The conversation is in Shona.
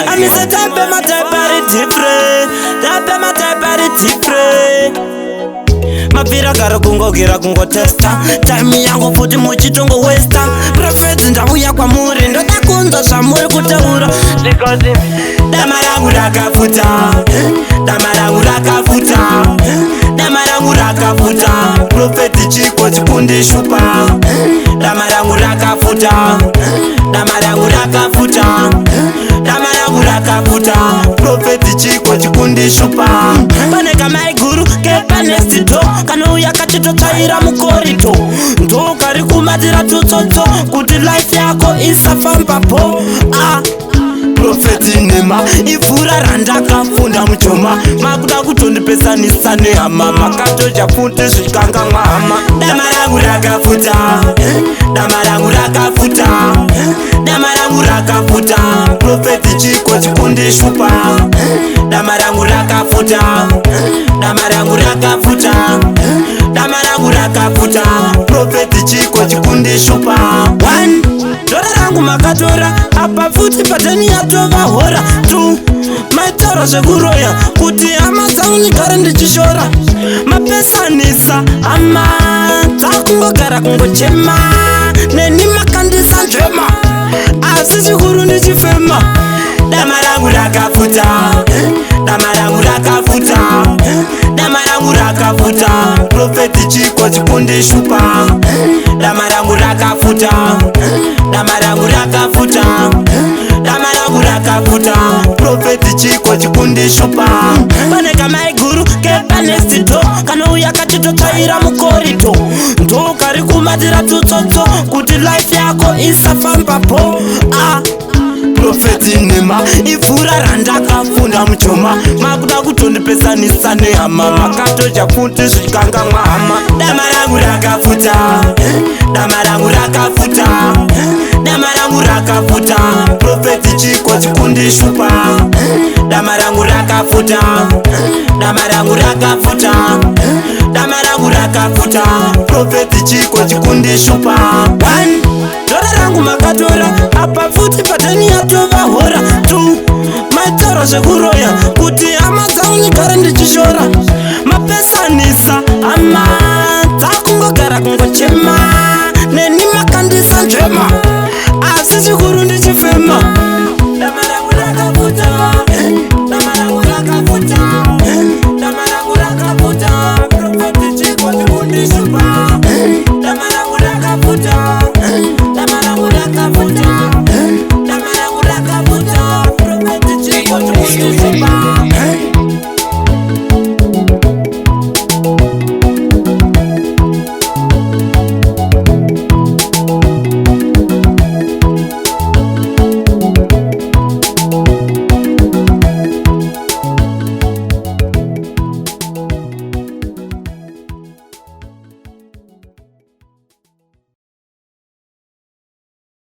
I miss a type of my type different. Mapira gara kungogera kungotesta time yangu futi muchitongo westa prophet ndauya kwamuri ndoda kunzwa zvamuri kutaura because dama rangu rakafuta prophet chiko chikundishupa dama rangu rakafuta prophet chiko chikundishupa pane kamai guru kepa next door kanouya kachitotsvaira mukorito ndokari kumatira tutsotso kuti life yako isafambapo profeti nema ivhura randakafunda muchoma makuda kutondipesanisa nehama makatoja futi zvikanga mwahama dama rangu rakafuta profeti chiko chikundishupa dama rangu rakafuta profeti chiko chikundishupa dora rangu makatora apa futi pateni yatovahora tu maitaro zvekuroya kuti hama dzangu ndigare ndichishora mapesanisa hama dzakungogara kungochema neni makandisa njema asi chikuru ndichifema dama rangu rakafuta profeti chiko chikundishupa dama rangu rakafuta profeti chiko chikundishupa pane kamai guru kepa next door kanouya kachitotsvaira mukorito ndokari kumatira tutsotso kuti life yako isafambapo profeti nema ivhura randakafunda muchoma makuda kutondipesanisa nehama makatoja futi zvikanga mwahama dama rangu rakafuta profeti chiko chikundishupa dama rangu rakafuta profeti chiko chikundishupa dora rangu makatora apa futi pateni yatovahora tu maitaro zvekuroya kuti hama dzangu ndigare ndichishora mapesanisa hama dzakungogara kungochema neni makandisa njema asi chikuru ndichifema.